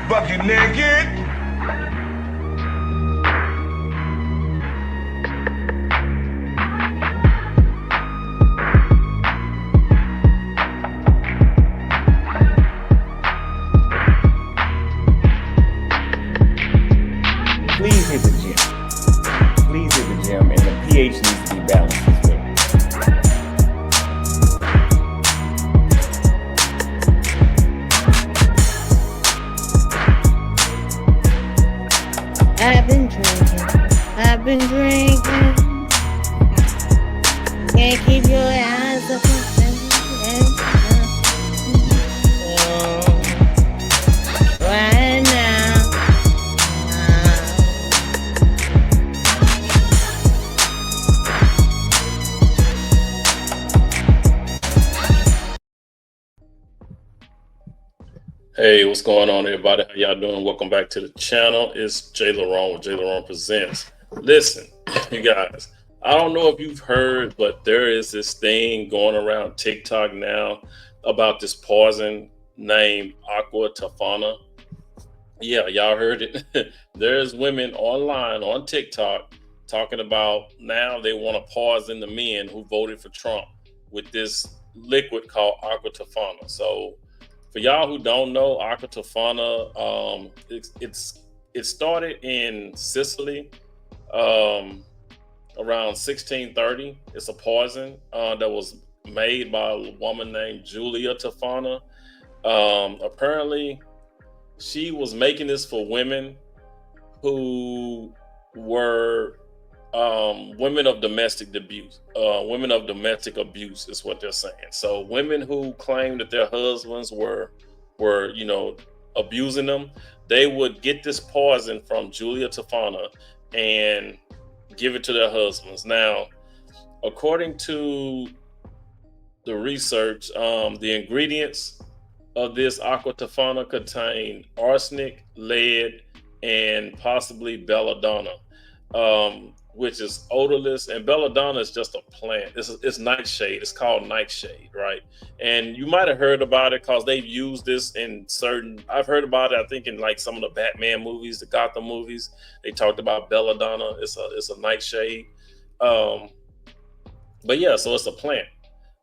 Bucket naked. Please hit the gym. Please hit the gym, and the pH needs to be balanced as well. I've been drinking. Can't keep your eyes open. Right now. Hey, what's going on, everybody? How y'all doing? Welcome back to the channel. It's JLerone with JLerone Presents. Listen, you guys, I don't know if you've heard, but there is this thing going around TikTok now about this poison named Aqua Tofana. Yeah, y'all heard it. There's women online on TikTok talking about now they want to poison the men who voted for Trump with this liquid called Aqua Tofana. So for y'all who don't know, Aqua Tofana, it started in Sicily around 1630. It's a poison that was made by a woman named Julia Tofana. Apparently, she was making this for women who were women of domestic abuse. Women of domestic abuse is what they're saying. So women who claim that their husbands were abusing them, they would get this poison from Julia Tofana and give it to their husbands. Now, according to the research, the ingredients of this Aqua Tofana contain arsenic, lead, and possibly belladonna, which is odorless. And belladonna is just a plant. It's nightshade. It's called nightshade, right? And you might have heard about it because they've used this in certain. I've heard about it. I think in like some of the Batman movies, the Gotham movies, they talked about belladonna. It's a nightshade. But yeah, so it's a plant.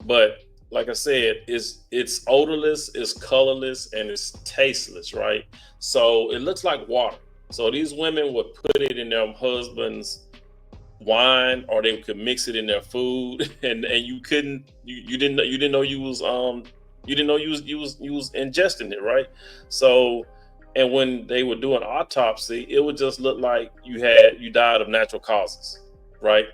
But like I said, it's odorless, it's colorless, and it's tasteless, right? So it looks like water. So these women would put it in their husband's wine, or they could mix it in their food, and you didn't know you was ingesting it, right? So, and when they would do an autopsy, it would just look like you died of natural causes, right?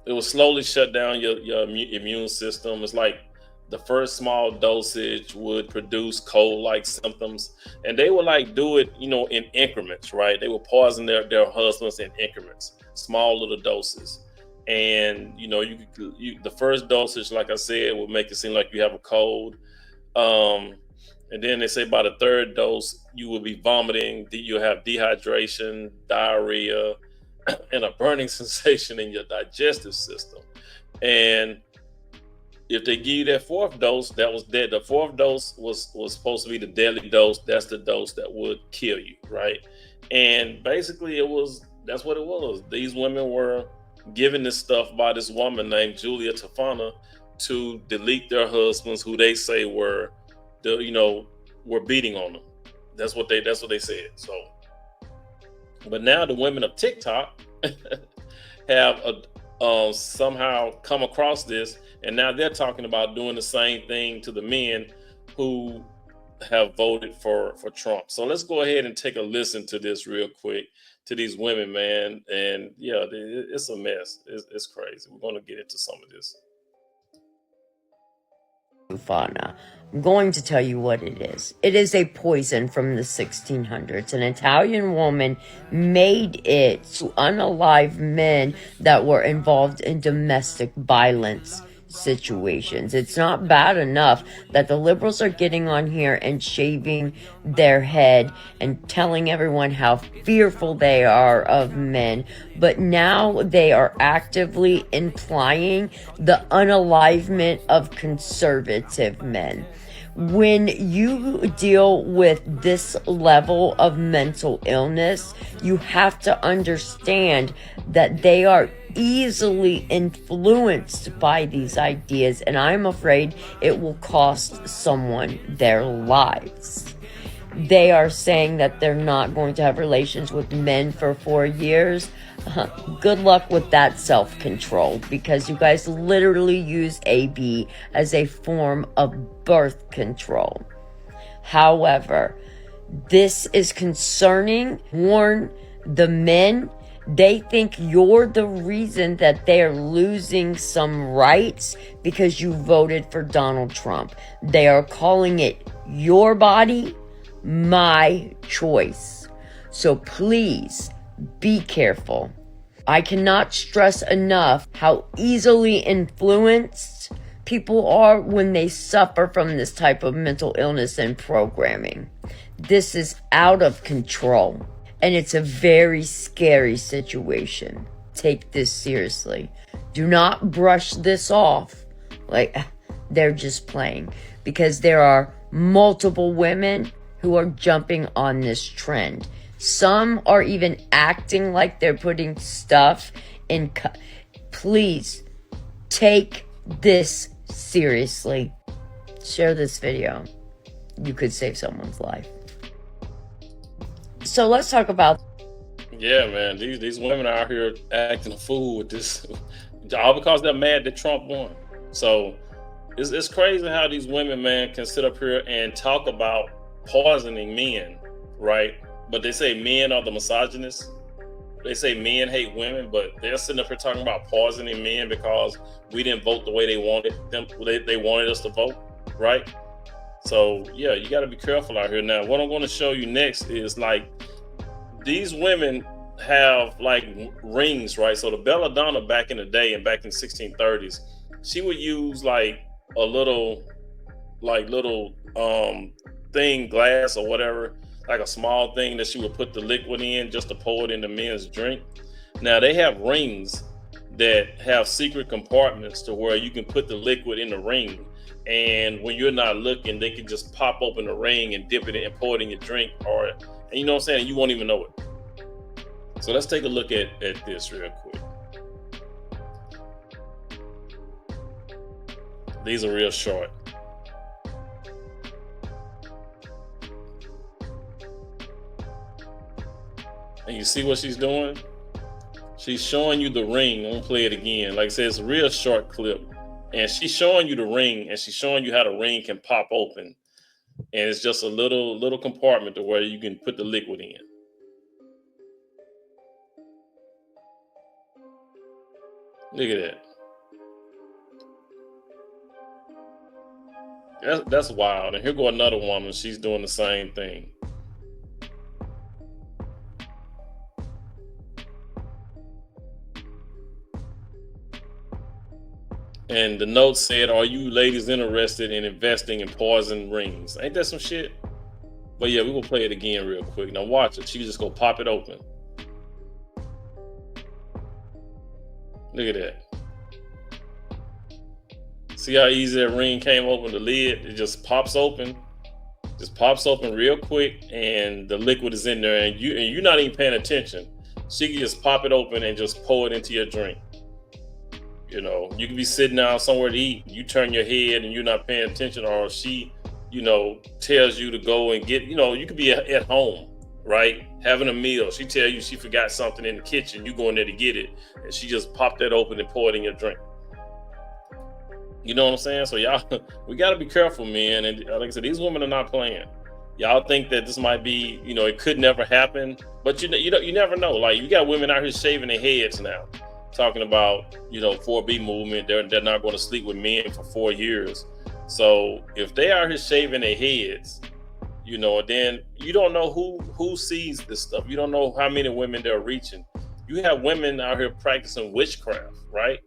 It will slowly shut down your immune system. It's like the first small dosage would produce cold-like symptoms, and they would like do it, in increments, right? They would poison their husbands in increments, small little doses, and the first dosage, like I said, will make it seem like you have a cold, and then they say by the third dose you will be vomiting, you'll have dehydration, diarrhea, and a burning sensation in your digestive system. And if they give you that fourth dose, that was dead. The fourth dose was supposed to be the deadly dose. That's the dose that would kill you, right? And basically, that's what it was. These women were given this stuff by this woman named Julia Tofana to delete their husbands, who they say were beating on them. That's what they said. So, but now the women of TikTok have somehow come across this, and now they're talking about doing the same thing to the men who have voted for Trump. So let's go ahead and take a listen to this real quick, to these women, man. And yeah, it's a mess. It's crazy. We're going to get into some of this. Tofana. I'm going to tell you what it is. It is a poison from the 1600s. An Italian woman made it to unalive men that were involved in domestic violence situations. It's not bad enough that the liberals are getting on here and shaving their head and telling everyone how fearful they are of men, but now they are actively implying the unalivement of conservative men. When you deal with this level of mental illness, you have to understand that they are easily influenced by these ideas, and I'm afraid it will cost someone their lives. They are saying that they're not going to have relations with men for 4 years. Good luck with that self-control, because you guys literally use AB as a form of birth control. However, this is concerning. Warn the men. They think you're the reason that they're losing some rights because you voted for Donald Trump. They are calling it your body, my choice. So please be careful. I cannot stress enough how easily influenced people are when they suffer from this type of mental illness and programming. This is out of control, and it's a very scary situation. Take this seriously. Do not brush this off like they're just playing, because there are multiple women who are jumping on this trend. Some are even acting like they're putting stuff in. Please take this seriously. Share this video. You could save someone's life. So let's talk about. Yeah, man, these women are out here acting a fool with this, all because they're mad that Trump won. So it's crazy how these women, man, can sit up here and talk about poisoning men, right? But they say men are the misogynists. They say men hate women, but they're sitting up here talking about poisoning men because we didn't vote the way they wanted them. They wanted us to vote, right? So yeah, you got to be careful out here. Now, what I'm going to show you next is like these women have like rings, right? So the belladonna back in the day and back in the 1630s, she would use like a little thing, glass or whatever, like a small thing that she would put the liquid in just to pour it in the men's drink. Now they have rings that have secret compartments to where you can put the liquid in the ring, and when you're not looking, they can just pop open the ring and dip it in and pour it in your drink, and you know what I'm saying, you won't even know it. So let's take a look at this real quick. These are real short. And you see what she's doing? She's showing you the ring. I'm gonna play it again. Like I said, it's a real short clip. And she's showing you the ring, and she's showing you how the ring can pop open. And it's just a little compartment to where you can put the liquid in. Look at that. That's wild. And here go another woman. She's doing the same thing. And the note said, "Are you ladies interested in investing in poison rings?" Ain't that some shit? But yeah, we will play it again real quick. Now watch it. She just go pop it open. Look at that. See how easy that ring came open, the lid? It just pops open. Just pops open real quick, and the liquid is in there, and you're not even paying attention. She can just pop it open and just pour it into your drink. You know, you can be sitting down somewhere to eat, you turn your head and you're not paying attention, or she, tells you to go and get, you could be at home, right? Having a meal. She tell you she forgot something in the kitchen, you go in there to get it, and she just popped that open and pour it in your drink. You know what I'm saying? So y'all, we got to be careful, man. And like I said, these women are not playing. Y'all think that this might be, it could never happen, but you never know. Like, you got women out here shaving their heads now, talking about, 4B movement. They're not going to sleep with men for 4 years. So if they are here shaving their heads, you know, then you don't know who sees this stuff. You don't know how many women they're reaching. You have women out here practicing witchcraft, right?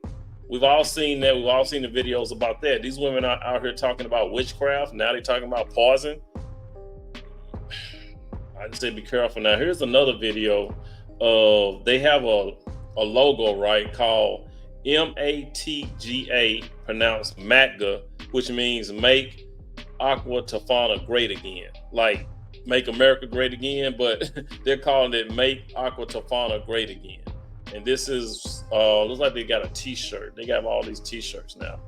We've all seen that. We've all seen the videos about that. These women are out here talking about witchcraft. Now they're talking about poison. I just say be careful. Now here's another video of, they have a logo, right, called MATGA, pronounced MATGA, which means make Aqua Tofana great again. Like make America great again, but they're calling it make Aqua Tofana great again. And this is looks like they got a t-shirt. They got all these t-shirts now.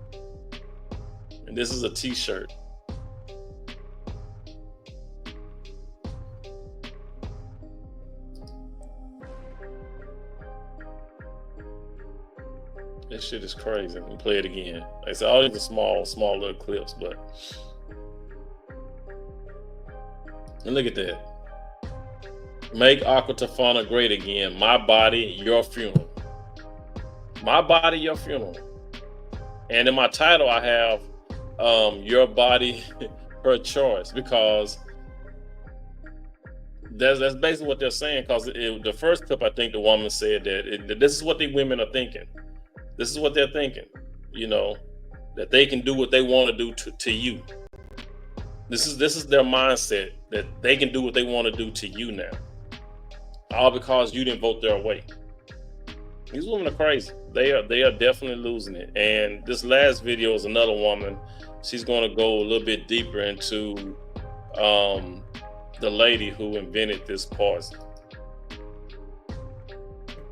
And this is a t-shirt. This shit is crazy. Let me play it again. Like I said, all these are small little clips, but and look at that. Make Aqua Tofana great again. My body, your funeral. My body, your funeral. And in my title, I have your body, her choice, because that's basically what they're saying. Because the first clip, I think the woman said that this is what the women are thinking. This is what they're thinking, you know, that they can do what they want to do to you. This is their mindset, that they can do what they want to do to you now, all because you didn't vote their way. These women are crazy. They are definitely losing it. And this last video is another woman. She's going to go a little bit deeper into the lady who invented this poison.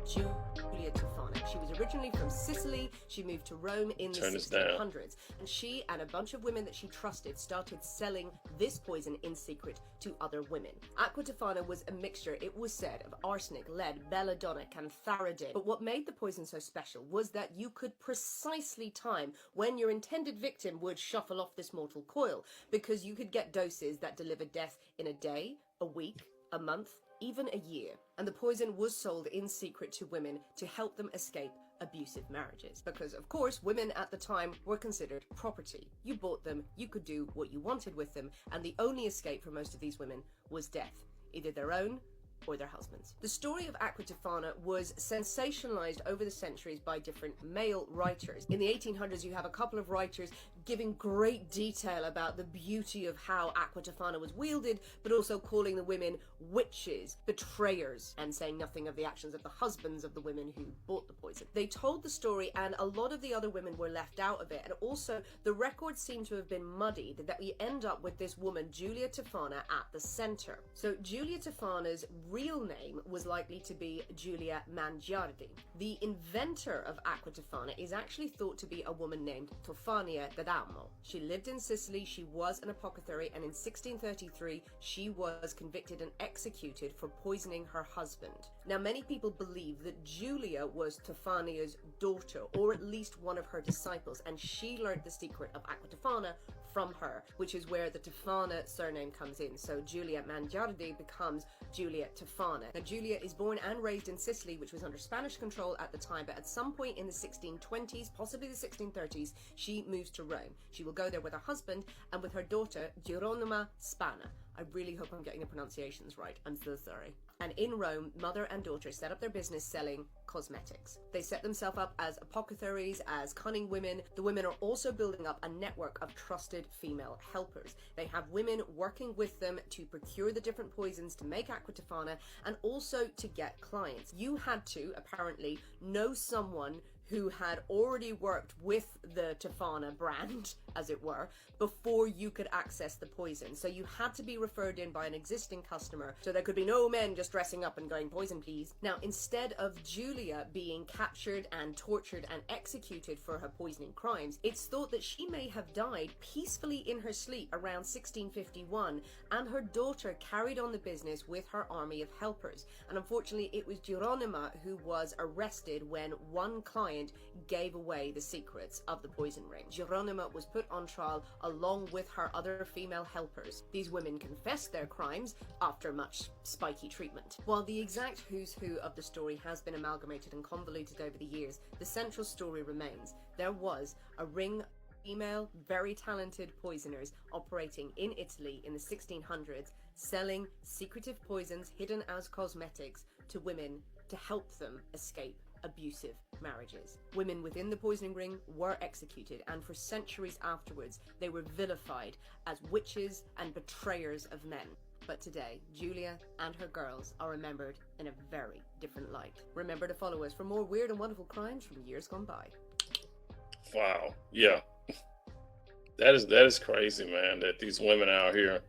Julia Tofana. She was originally from Sicily. She moved to Rome in the 1600s, and she and a bunch of women that she trusted started selling this poison in secret to other women. Aqua Tofana was a mixture, it was said, of arsenic, lead, belladonna, cantharidin. But what made the poison so special was that you could precisely time when your intended victim would shuffle off this mortal coil, because you could get doses that delivered death in a day, a week, a month, even a year. And the poison was sold in secret to women to help them escape abusive marriages, because of course women at the time were considered property. You bought them, you could do what you wanted with them, and the only escape for most of these women was death, either their own or their husbands. The story of Aqua Tofana was sensationalized over the centuries by different male writers. In the 1800s, you have a couple of writers giving great detail about the beauty of how Aqua Tofana was wielded, but also calling the women witches, betrayers, and saying nothing of the actions of the husbands of the women who bought the poison. They told the story, and a lot of the other women were left out of it, and also the records seem to have been muddied, that we end up with this woman, Julia Tofana, at the center. So Julia Tofana's real name was likely to be Giulia Mangiardi. The inventor of Aqua Tofana is actually thought to be a woman named Tofania d'Adamo. She lived in Sicily, she was an apothecary, and in 1633 she was convicted and executed for poisoning her husband. Now, many people believe that Julia was Tofania's daughter, or at least one of her disciples, and she learned the secret of Aqua Tofana from her, which is where the Tofana surname comes in. So Giulia Mangiardi becomes Julia Tofana. Now, Julia is born and raised in Sicily, which was under Spanish control at the time, but at some point in the 1620s, possibly the 1630s, she moves to Rome. She will go there with her husband and with her daughter, Geronima Spana. I really hope I'm getting the pronunciations right. I'm so sorry. And in Rome, mother and daughter set up their business selling cosmetics. They set themselves up as apothecaries, as cunning women. The women are also building up a network of trusted female helpers. They have women working with them to procure the different poisons to make Aqua Tofana, and also to get clients. You had to, apparently, know someone who had already worked with the Tofana brand, as it were, before you could access the poison. So you had to be referred in by an existing customer, so there could be no men just dressing up and going, poison please. Now, instead of Julia being captured and tortured and executed for her poisoning crimes, it's thought that she may have died peacefully in her sleep around 1651, and her daughter carried on the business with her army of helpers. And unfortunately, it was Geronima who was arrested when one client gave away the secrets of the poison ring. Geronima was put on trial along with her other female helpers. These women confessed their crimes after much spiky treatment. While the exact who's who of the story has been amalgamated and convoluted over the years, the central story remains. There was a ring Female, very talented poisoners operating in Italy in the 1600s, selling secretive poisons hidden as cosmetics to women to help them escape abusive marriages. Women within the poisoning ring were executed, and for centuries afterwards, they were vilified as witches and betrayers of men. But today, Julia and her girls are remembered in a very different light. Remember to follow us for more weird and wonderful crimes from years gone by. Wow. Yeah. That is crazy, man, that these women out here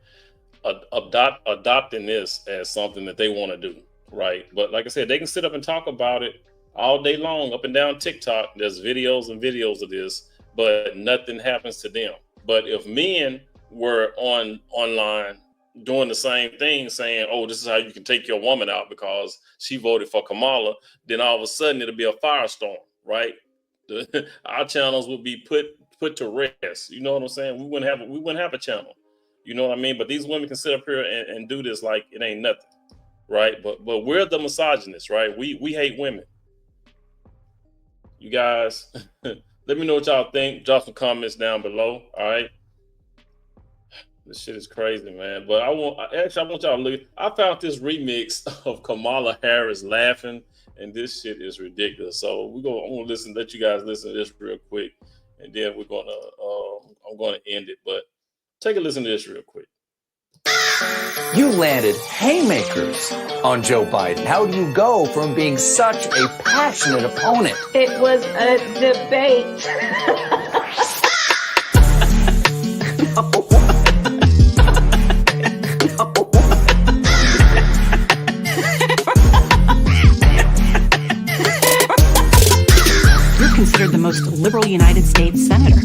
adopting this as something that they want to do, right? But like I said, they can sit up and talk about it all day long, up and down TikTok. There's videos and videos of this, but nothing happens to them. But if men were online doing the same thing, saying, oh, this is how you can take your woman out because she voted for Kamala, then all of a sudden it'll be a firestorm, right? Our channels would be put to rest. You know what I'm saying? We wouldn't have a channel. You know what I mean? But these women can sit up here and do this like it ain't nothing, right? But we're the misogynists, right? We hate women. You guys, let me know what y'all think. Drop some comments down below. All right. This shit is crazy, man. But I want y'all to look. I found this remix of Kamala Harris laughing, and this shit is ridiculous. So I'm gonna let you guys listen to this real quick, and then I'm gonna end it. But take a listen to this real quick. You landed haymakers on Joe Biden. How do you go from being such a passionate opponent? It was a debate. Considered the most liberal United States senator.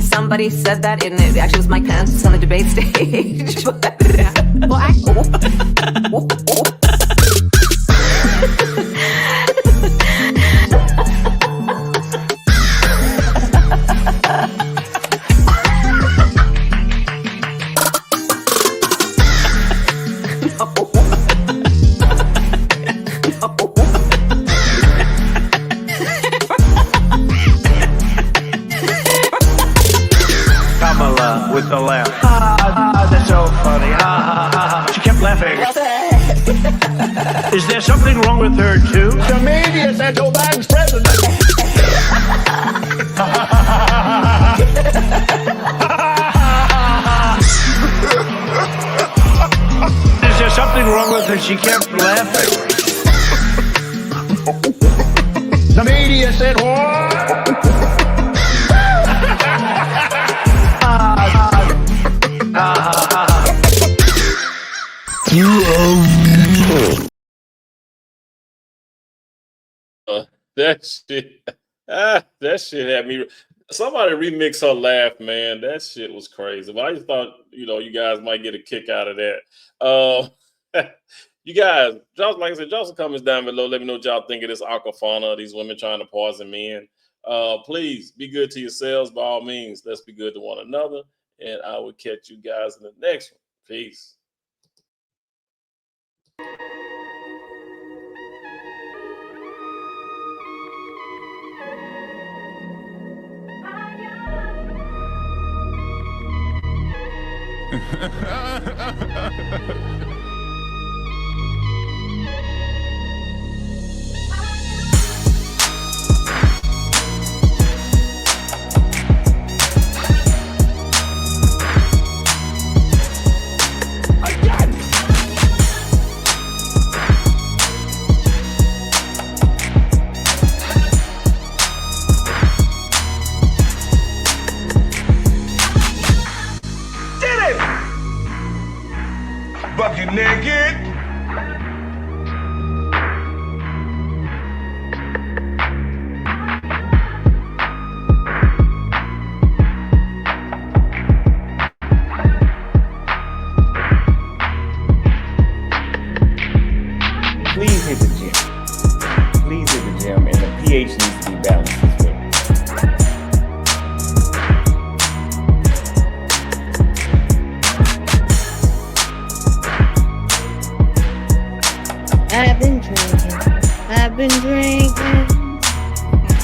Somebody said that, and it actually was Mike Pence on the debate stage. With the laugh. That's so funny. She kept laughing. Is there something wrong with her too? The media said Joe Biden's president. Is there something wrong with her? She kept laughing. The media said what? That shit had me. Somebody remix her laugh, man. That shit was crazy. But I just thought, you guys might get a kick out of that. You guys, like I said, drop some comments down below. Let me know what y'all think of this Aqua Tofana, these women trying to poison men. Please be good to yourselves by all means. Let's be good to one another. And I will catch you guys in the next one. Peace. Bucket naked. Please hit the gym. Please hit the gym, and the pH needs to be balanced as well. I've been drinking.